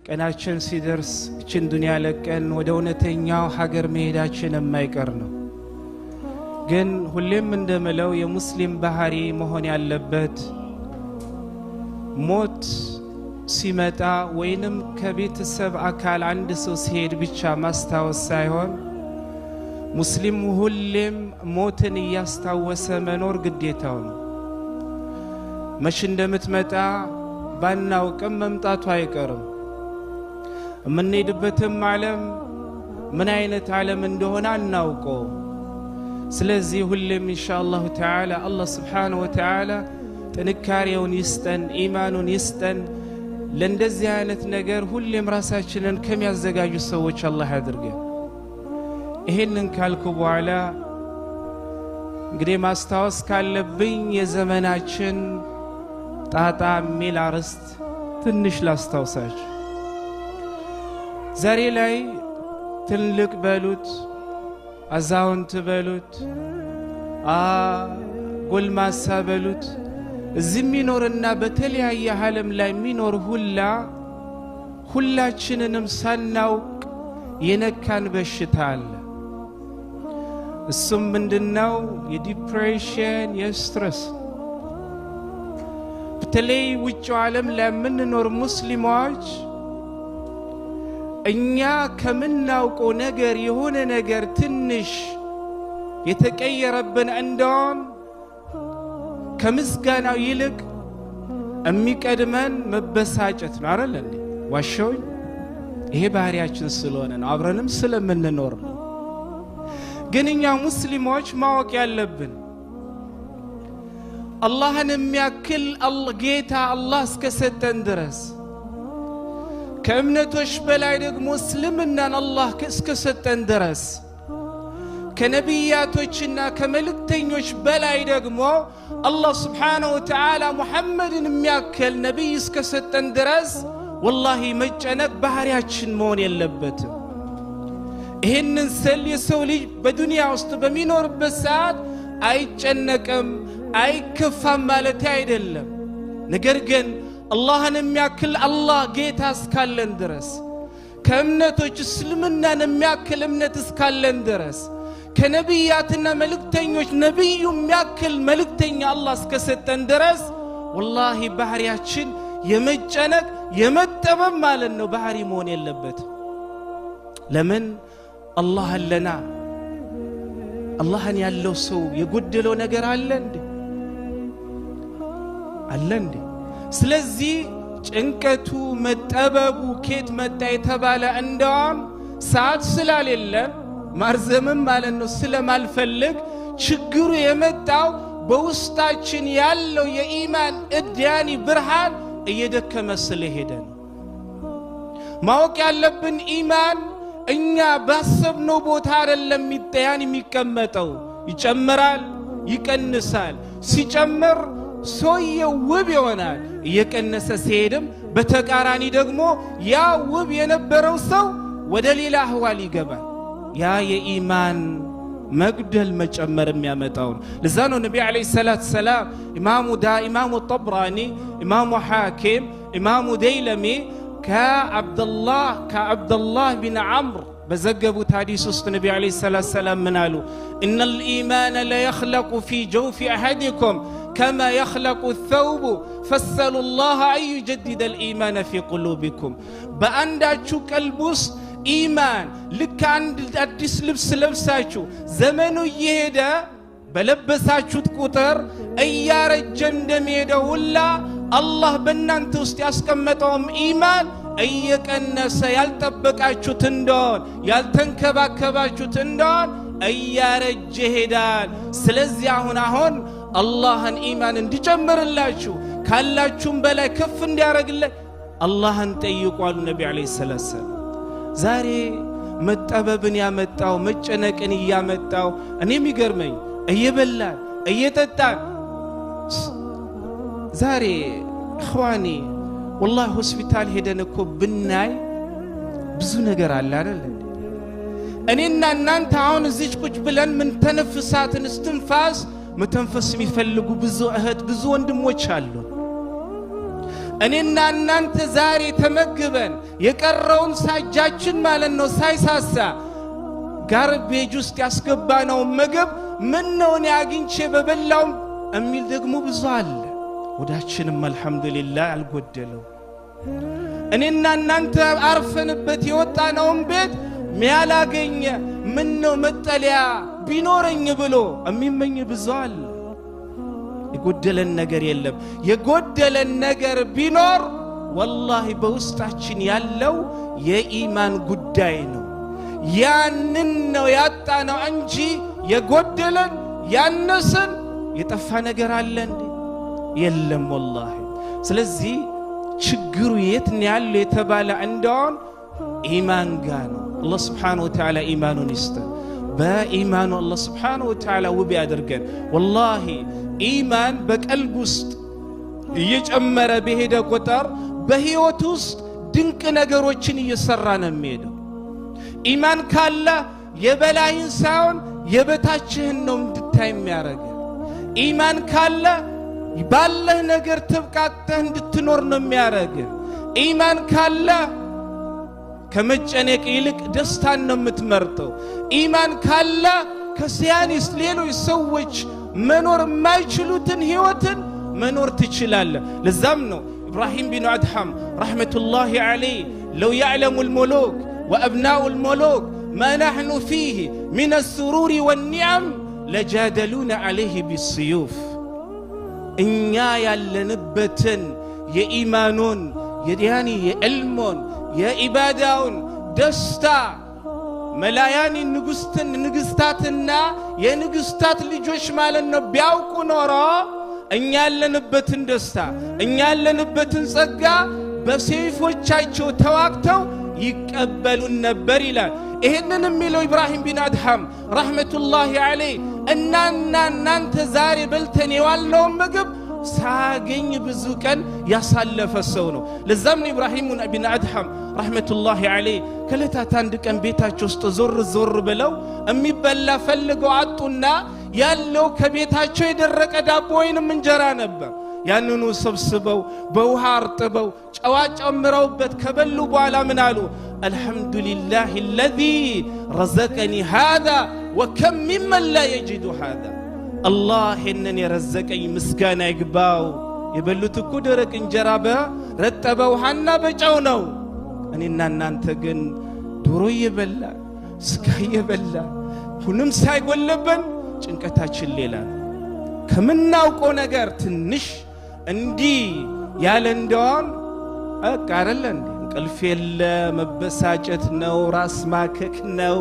ቀናችን ሲደርስ እችን ዱንያ ለቀን ወደ እውነተኛው ሀገር መሄዳችን የማይቀር ነው። ግን ሁሌም እንደምለው የሙስሊም ባህሪ መሆን ያለበት ሞት ሲመጣ ወይንም ከቤተሰብ አካል አንድ ሰው ሲሄድ ብቻ ማስታወስ ሳይሆን ሙስሊም ሁሌም ሞትን እያስታወሰ መኖር ግዴታው ነው። መቼ እንደምትመጣ ባናውቅም መምጣቱ አይቀርም። የምንሄድበትም ዓለም ምን አይነት ዓለም እንደሆነ አናውቀው። ስለዚህ ሁሌም ኢንሻአላሁ ተዓላ አላህ ስብሓነሁ ወተዓላ ጥንካሬውን ይስጠን፣ ኢማኑን ይስጠን። ለእንደዚህ አይነት ነገር ሁሌም ራሳችንን ከሚያዘጋጁ ሰዎች አላህ ያድርገን። ይሄንን ካልኩ በኋላ እንግዲህ ማስታወስ ካለብኝ የዘመናችን ጣጣ ሚል አርዕስት ትንሽ ላስታውሳችሁ። ዛሬ ላይ ትልቅ በሉት አዛውንት በሉት ጎልማሳ በሉት እዚህ የሚኖርና በተለያየ ዓለም ላይ የሚኖር ሁላችንንም ሳናውቅ የነካን በሽታ አለ። እሱም ምንድነው? የዲፕሬሽን የስትረስ። በተለይ ውጭው ዓለም ላይ የምንኖር ሙስሊሞች እኛ ከምናውቀው ነገር የሆነ ነገር ትንሽ የተቀየረብን እንደሆን ከምስጋናው ይልቅ የሚቀድመን መበሳጨት ነው አይደል እንዴ? ዋሻው ይሄ ባህሪያችን ስለሆነ ነው፣ አብረንም ስለምንኖር ነው። ግን እኛ ሙስሊሞች ማወቅ ያለብን አላህን የሚያክል ጌታ አላህ እስከሰጠን ድረስ ከእምነቶች በላይ ደግሞ እስልምናን አላህ እስከሰጠን ድረስ ከነቢያቶችና ከመልእክተኞች በላይ ደግሞ አላህ ስብሓነሁ ወተዓላ ሙሐመድን የሚያክል ነቢይ እስከሰጠን ድረስ ወላሂ መጨነቅ ባህሪያችን መሆን የለበትም። ይህንን ስል የሰው ልጅ በዱንያ ውስጥ በሚኖርበት ሰዓት አይጨነቅም አይከፋም ማለት አይደለም። ነገር ግን አላህን የሚያክል አላህ ጌታ እስካለን ድረስ ከእምነቶች እስልምናን የሚያክል እምነት እስካለን ድረስ ከነቢያትና መልእክተኞች ነቢዩ የሚያክል መልእክተኛ አላህ እስከሰጠን ድረስ ወላሂ ባህሪያችን የመጨነቅ የመጠበብ ማለት ነው ባህሪ መሆን የለበትም። ለምን? አላህ አለና። አላህን ያለው ሰው የጎደለው ነገር አለ እንዴ? አለ እንዴ? ስለዚህ ጭንቀቱ መጠበቡ ኬት መጣ የተባለ እንደውም ሰዓት ስላሌለን ማርዘምም ማለት ነው ስለማልፈልግ ችግሩ የመጣው በውስጣችን ያለው የኢማን እድያኒ ብርሃን እየደከመ ስለሄደ ነው። ማወቅ ያለብን ኢማን እኛ ባሰብነው ቦታ አይደለም የሚቀመጠው። ይጨምራል፣ ይቀንሳል። ሲጨምር ሰውየው ውብ ይሆናል፣ እየቀነሰ ሲሄድም በተቃራኒ ደግሞ ያ ውብ የነበረው ሰው ወደ ሌላ አህዋል ይገባል። ያ የኢማን መግደል መጨመር የሚያመጣው ነው። ለዛ ነው ነቢ ዓለይሂ ሰላቱ ሰላም ኢማሙ ጠብራኒ፣ ኢማሙ ሐኪም፣ ኢማሙ ደይለሚ ከአብደላህ ቢን ዐምር በዘገቡት ሐዲስ ውስጥ ነቢ ዓለይሂ ሰላቱ ሰላም ምን አሉ? ኢነል ኢማነ ለየኽለቁ ፊ ጀውፊ አሐዲኩም ከማ የኽለቁ ተውቡ ፈሰሉ ላህ አን ዩጀዲደ ልኢማነ ፊ ቁሉቢኩም። በአንዳችሁ ቀልብ ውስጥ ኢማን ልክ አንድ አዲስ ልብስ ለብሳችሁ ዘመኑ እየሄደ በለበሳችሁት ቁጥር እያረጀ እንደሚሄደው ሁላ አላህ በእናንተ ውስጥ ያስቀመጠውም ኢማን እየቀነሰ ያልጠበቃችሁት እንደሆን ያልተንከባከባችሁት እንደሆን እያረጀ ሄዳል። ስለዚህ አሁን አላህን ኢማን እንዲጨምርላችሁ ካላችሁም በላይ ከፍ እንዲያረግላችሁ አላህን ጠይቁ አሉ ነቢ ዓለይሂ ሰላቱ ሰላም። ዛሬ መጠበብን ያመጣው መጨነቅን ያመጣው እኔ የሚገርመኝ እየበላን እየጠጣን ዛሬ እኽዋኒ ወላሂ ሆስፒታል ሄደን እኮ ብናይ ብዙ ነገር አለ አይደል? እኔና እናንተ አሁን እዚህ ቁጭ ብለን ምን ተነፍሳትን እስትንፋስ መተንፈስ የሚፈልጉ ብዙ እህት ብዙ ወንድሞች አሉ። እኔና እናንተ ዛሬ ተመግበን የቀረውን ሳጃችን ማለት ነው ሳይሳሳ ጋርቤጅ ውስጥ ያስገባነው ምግብ ምን ነው እኔ አግኝቼ በበላው እሚል ደግሞ ብዙ አለ። ወዳችንም አልহামዱሊላህ አልጎደለው። እኔና እናንተ አርፈንበት የወጣነውን ቤት ሚያላገኘ ምን ነው መጠለያ ቢኖረኝ ብሎ የሚመኝ ብዙ አለ። የጎደለን ነገር የለም። የጎደለን ነገር ቢኖር ወላሂ በውስጣችን ያለው የኢማን ጉዳይ ነው። ያንን ነው ያጣነው እንጂ የጎደለን ያነሰን የጠፋ ነገር አለ እንዴ? የለም ወላሂ። ስለዚህ ችግሩ የት ነው ያለው የተባለ እንደውን ኢማን ጋር ነው። አላህ Subhanahu Wa Ta'ala ኢማኑን ይስጠን። በኢማኑ አላህ Subhanahu Wa Ta'ala ውብ ያድርገን። ወላሂ ኢማን በቀልብ ውስጥ እየጨመረ በሄደ ቁጥር በህይወት ውስጥ ድንቅ ነገሮችን እየሰራ ነው የሚሄደው። ኢማን ካለ የበላይን ሳይሆን የበታችህን ነው እንድታይ የሚያደርግ። ኢማን ካለ ባለህ ነገር ተብቃቅተህ እንድትኖር ነው የሚያደርግ። ኢማን ካለ ከመጨነቅ ይልቅ ደስታን ነው የምትመርጠው። ኢማን ካለ ከሲያኒስ ሌሎች ሰዎች መኖር የማይችሉትን ህይወትን መኖር ትችላለህ። ለዛም ነው ኢብራሂም ቢን አድሐም ረሕመቱላሂ ዐለይህ ለው ያዕለሙ ልሙሉክ ወአብናኡ ልሙሉክ ማ ናሕኑ ፊህ ሚን አስሩሪ ወኒዓም ለጃደሉና ዐለይህ ቢስዩፍ። እኛ ያለንበትን የኢማኑን የዲያኒ የዕልሙን የኢባዳውን ደስታ መላያኒ ንግስታትና የንግስታት ልጆች ማለት ነው ቢያውቁ ኖሮ እኛ ያለንበትን ደስታ እኛ ያለንበትን ጸጋ በሰይፎቻቸው ተዋግተው ይቀበሉን ነበር ይላል። ይሄንን የሚለው ኢብራሂም ቢን አድሐም ረሕመቱላሂ ዐለይህ እናንተ ዛሬ በልተን የዋልነውን ምግብ ሳገኝ ብዙ ቀን ያሳለፈ ሰው ነው። ለዛም ነው ኢብራሂም ቢን አድሐም ረሕመቱላሂ ዐለይህ ከለታት አንድ ቀን ቤታቸው ውስጥ ዞር ብለው የሚበላ ፈልገው አጡና ያለው ከቤታቸው የደረቀ ዳቦ ወይንም እንጀራ ነበር። ያንኑ ሰብስበው በውሃ አርጥበው ጨዋ ጨምረውበት ከበሉ በኋላ ምን አሉ? አልሐምዱሊላሂ አለዚ ረዘቀኒ ሃዛ ወከም ሚመን ላ የጅዱ ሃዛ። አላህ ይህንን የረዘቀኝ ምስጋና ይግባው። የበሉት እኮ ደረቅ እንጀራ በረጠበ ውሃና በጨው ነው። እኔና እናንተ ግን ዶሮ እየበላ ስጋ እየበላ ሁሉም ሳይጎለበን ጭንቀታችን ሌላ ከምናውቀው ነገር ትንሽ እንዲህ ያለ እንደውን አቃረለ እንዴ እንቅልፍ የለ መበሳጨት ነው ራስ ማከክ ነው።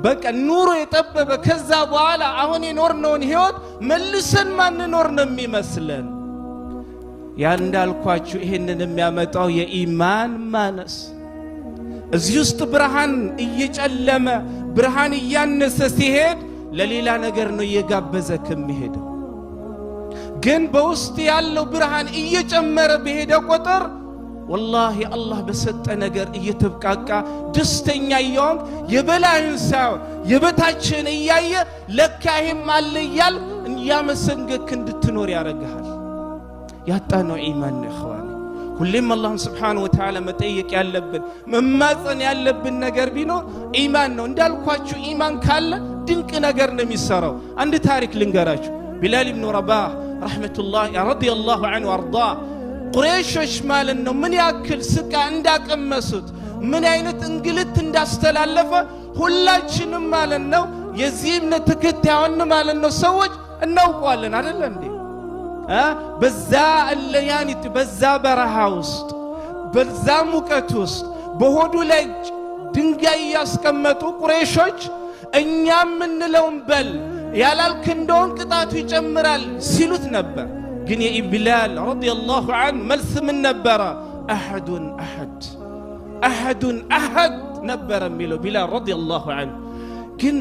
በቃ ኑሮ የጠበበ ከዛ በኋላ አሁን የኖርነውን ህይወት መልሰን ማንኖር ነው የሚመስለን። ያ እንዳልኳችሁ ይሄንን የሚያመጣው የኢማን ማነስ። እዚህ ውስጥ ብርሃን እየጨለመ ብርሃን እያነሰ ሲሄድ ለሌላ ነገር ነው እየጋበዘክ የሚሄደው። ግን በውስጥ ያለው ብርሃን እየጨመረ በሄደ ቁጥር ወላሂ አላህ በሰጠ ነገር እየተብቃቃ ደስተኛ ይሆን የበላይን ሳይሆን የበታችን እያየ ለካይም አለ ይያል ያመሰንገክ እንድትኖር ያረጋል። ያጣነው ኢማን ነው ኢኽዋኒ። ሁሌም አላህን Subhanahu Wa Ta'ala መጠየቅ ያለብን መማፀን ያለብን ነገር ቢኖር ኢማን ነው። እንዳልኳችሁ ኢማን ካለ ድንቅ ነገር ነው የሚሰራው። አንድ ታሪክ ልንገራችሁ። ቢላል ኢብኑ ረባህ ረሕመቱላሂ ረዲየላሁ ዐንሁ ወአርዳ ቁረይሾች ማለት ነው ምን ያክል ስቃ እንዳቀመሱት ምን አይነት እንግልት እንዳስተላለፈ ሁላችንም ማለት ነው የዚህ እምነት ተከታዮች ማለት ነው ሰዎች እናውቀዋለን አይደል እንዴ? በዛ አለያኒት በዛ በረሃ ውስጥ በዛ ሙቀት ውስጥ በሆዱ ላይ ድንጋይ ያስቀመጡ ቁረይሾች እኛም እንለውን በል ያላልክ እንደውን ቅጣቱ ይጨምራል ሲሉት ነበር። ግን የቢላል ረዲየላሁ ዐንሁ መልስ ምን ነበር? አሐዱን አሐድ ነበር የሚለው ቢላል ረዲየላሁ ዐንሁ። ግን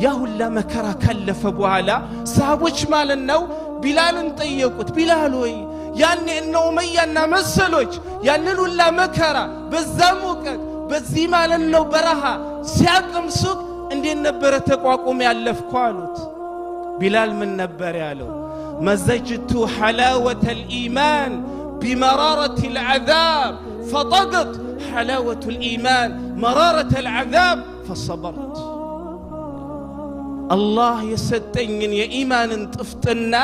ያ ሁላ መከራ ካለፈ በኋላ ሰሃቦች ማለት ነው ቢላልን ጠየቁት። ቢላል ሆይ ያኔ እነ ኡመያና መሰሎች ያንን ሁላ መከራ በዛ ሙቀት በዚህ ማለት ነው በረሃ ሲያቀምሱት እንዴት ነበር ተቋቁሞ ያለፍኩ አሉት። ቢላል ምን ነበር ያለው? መዘጅቱ حلاوة الإيمان بمرارة العذاب فطقت حلاوة الإيمان مرارة العذاب فصبرت. الله يسطنين يا إيمان طفتنا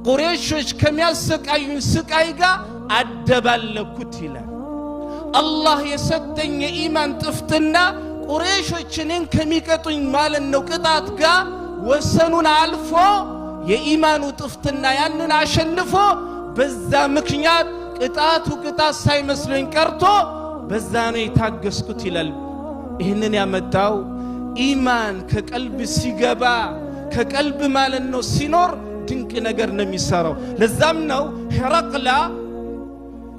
قريشوች ከሚያሰቃዩኝ ስቃይ ጋር አደባለኩት ይላል። አላህ የሰጠኝ የኢማን ጥፍትና ቁረይሾችን ከሚቀጡኝ ማለት ነው ቅጣት ጋር ወሰኑን አልፎ የኢማኑ ጥፍትና ያንን አሸንፎ በዛ ምክንያት ቅጣቱ ቅጣት ሳይመስለኝ ቀርቶ በዛ ነው የታገስኩት ይላል። ይህንን ያመጣው ኢማን ከቀልብ ሲገባ ከቀልብ ማለት ነው ሲኖር ድንቅ ነገር ነው የሚሰራው። ለዛም ነው ሄራቅላ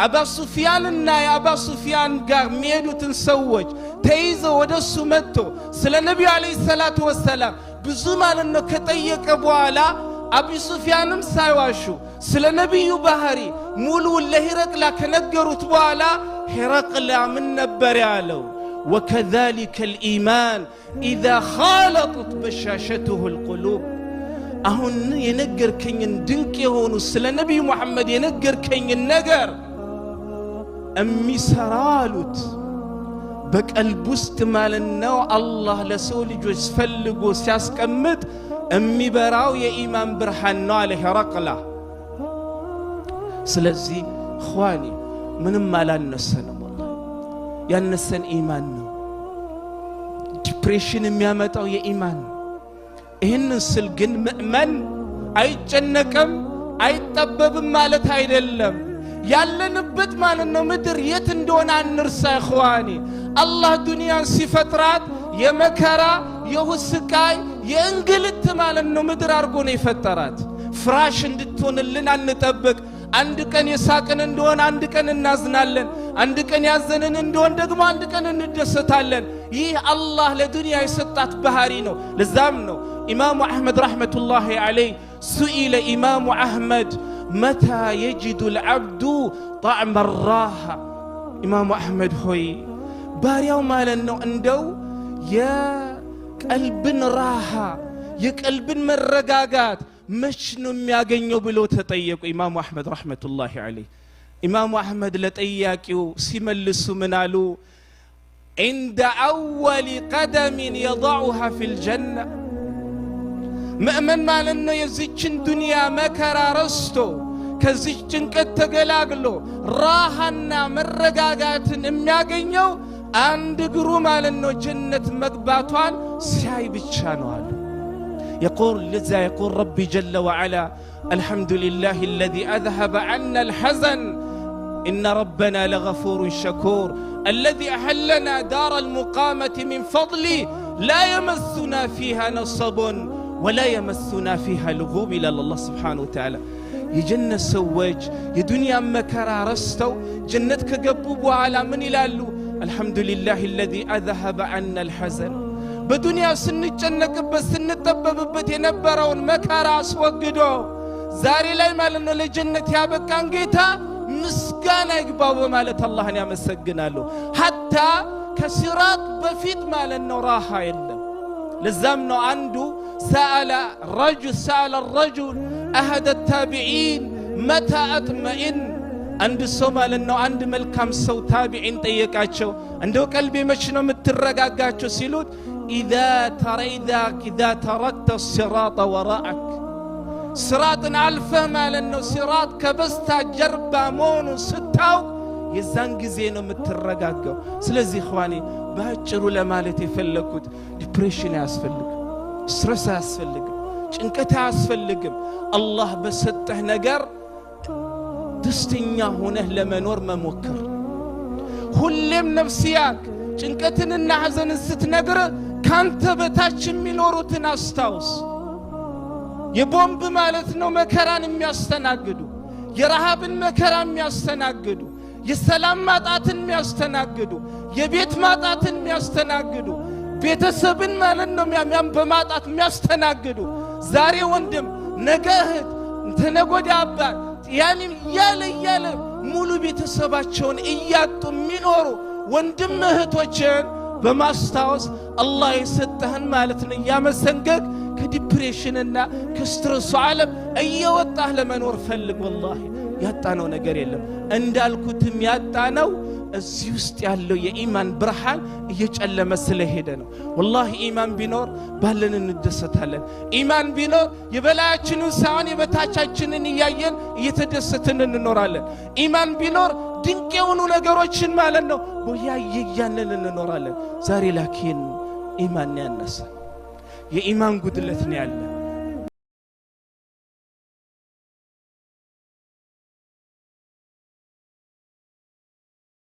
አባ ሱፊያንና የአባ ሱፊያን ጋር የሚሄዱትን ሰዎች ተይዘው ወደሱ መጥቶ ስለ ነቢዩ አለይሂ ሰላቱ ወሰላም ብዙ ማለት ነው ከጠየቀ በኋላ አቡ ሱፊያንም ሳይዋሹ ስለ ነቢዩ ባህሪ ሙሉ ለሄራቅላ ከነገሩት በኋላ ሄራቅላ ምን ነበር ያለው? وكذلك الإيمان إذا خالطت بشاشته القلوب. አሁን የነገርከኝን ድንቅ የሆኑ ስለ ነቢዩ መሐመድ የነገርከኝን ነገር እሚሰራሉት በቀልብ ውስጥ ማለት ነው አላህ ለሰው ልጆች ፈልጎ ሲያስቀምጥ እሚበራው የኢማን ብርሃን ነው አለ ሄራቅላ። ስለዚህ ኹዋኒ ምንም አላነሰንም፣ ወላሂ ያነሰን ኢማን ነው። ዲፕሬሽን የሚያመጣው የኢማን ነው። ይህንን ስል ግን ምእመን አይጨነቅም አይጠበብም ማለት አይደለም። ያለንበት ማለት ነው ምድር የት እንደሆነ አንርሳ ኹዋኒ። አላህ ዱንያን ሲፈጥራት የመከራ የሁስቃይ የእንግልት ማለት ነው ምድር አድርጎ ነው የፈጠራት። ፍራሽ እንድትሆንልን አንጠብቅ። አንድ ቀን የሳቅን እንደሆነ አንድ ቀን እናዝናለን፣ አንድ ቀን ያዘንን እንደሆነ ደግሞ አንድ ቀን እንደሰታለን። ይህ አላህ ለዱንያ የሰጣት ባህሪ ነው። ለዛም ነው ኢማሙ አህመድ ረሕመቱላሂ ዐለይህ ሱኢለ ኢማሙ አህመድ መታ የጅዱ ልዓብዱ ጣዕመ ራሃ። ኢማሙ አህመድ ሆይ ባሪያው ማለት ነው እንደው የቀልብን ራሃ የቀልብን መረጋጋት መች ነው የሚያገኘው ብሎ ተጠየቁ ኢማሙ አህመድ ረሕመቱላሂ ዐለይህ። ኢማሙ አህመድ ለጠያቂው ሲመልሱ ምን አሉ? عند أول قدم يضعها في الجنة. مؤمن مالنا يزيجن دنيا مكرا رستو كزيجن كتغلاغلو راحنا مرغاغات امياغنيو عند غرو مالنا جنة مغباتوان ساي بيتشا نو አሉ። يقول لذا يقول ربي جل وعلا الحمد لله الذي أذهب عنا الحزن إن ربنا لغفور شكور الذي أحلنا دار المقامة من فضله لا يمسنا فيها نصب ولا يمسنا فيها لغوب إلى الله سبحانه وتعالى. يجنة سواج يدنيا مكرا رستو جنتك قبوبوا على من يلالو الحمد لله الذي أذهب عنا الحزن. بدنيا سنجنك بس سنتبببت ينبرون مكرا اسوقدو زاري لاي مالنا لجنة يابك انجيتا مسكانا يقباو مالت الله يا مسجنالو حتى كسرات بفيت مالنا راحة إلا لزمنا عنده سأل الرجل أحد التابعين متى أطمئن عند السومال إنه عند ملكام سو تابعين تيجاتشو عنده قلبي مشنو مترقاقاتشو سيلوت إذا تركت الصراط وراءك صراط الفه مالنو صراط كبستا جربا مونو ستاو يزان ጊዜነው የምትረጋጋው። ስለዚህ ኹዋኒ ባጭሩ ለማለት የፈለኩት ዲፕሬሽን ያስፈልግ፣ ስትረስ ያስፈልግ፣ ጭንቀት ያስፈልግም። አላህ በሰጠህ ነገር ደስተኛ ሆነህ ለመኖር መሞከር። ሁሌም ነፍስያክ ጭንቀትንና ሐዘንን ስትነግር ካንተ በታች የሚኖሩትን አስታውስ። የቦምብ ማለት ነው መከራን የሚያስተናግዱ፣ የረሃብን መከራ የሚያስተናግዱ፣ የሰላም ማጣትን የሚያስተናግዱ፣ የቤት ማጣትን የሚያስተናግዱ፣ ቤተሰብን ማለት ነው በማጣት የሚያስተናግዱ ዛሬ ወንድም ነገ እህት ተነገ ወዲያ አባት ያንም ያለ ሙሉ ቤተሰባቸውን እያጡ የሚኖሩ ወንድም እህቶችን በማስታወስ አላህ የሰጠህን ማለት ነው ያመሰንገግ ከዲፕሬሽንና ከስትረስ ዓለም እየወጣህ ለመኖር ፈልግ። ወላሂ ያጣነው ነገር የለም። እንዳልኩትም ያጣነው እዚህ ውስጥ ያለው የኢማን ብርሃን እየጨለመ ስለሄደ ነው። ወላሂ ኢማን ቢኖር ባለን እንደሰታለን። ኢማን ቢኖር የበላያችንን ሳይሆን የበታቻችንን እያየን እየተደሰትን እንኖራለን። ኢማን ቢኖር ድንቅ የሆኑ ነገሮችን ማለት ነው በያየያንን እንኖራለን። ዛሬ ላኪን ኢማን ያነሰ የኢማን ጉድለት ነው ያለ።